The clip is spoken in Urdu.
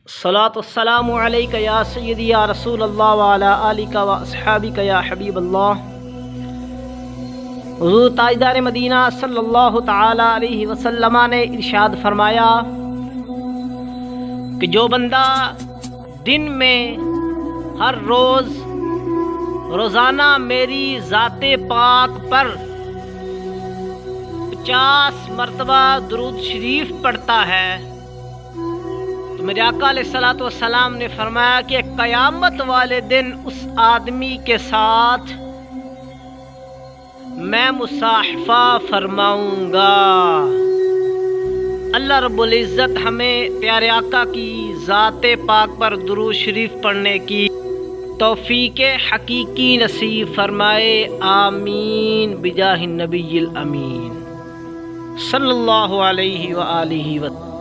الصلاۃ والسلام علیک یا سیدی یا رسول اللہ وعلی آلک و اصحابک یا حبیب اللہ۔ حضور تاجدار مدینہ صلی اللہ تعالی علیہ وسلم نے ارشاد فرمایا کہ جو بندہ دن میں ہر روزانہ میری ذات پاک پر 50 مرتبہ درود شریف پڑھتا ہے تو میرے آقا علیہ الصلوۃ والسلام نے فرمایا کہ قیامت والے دن اس آدمی کے ساتھ میں مصاحفہ فرماؤں گا۔ اللہ رب العزت ہمیں پیارے آقا کی ذات پاک پر درود شریف پڑھنے کی توفیق حقیقی نصیب فرمائے، آمین بجاہ النبی الامین صلی اللہ علیہ وآلہ وسلم۔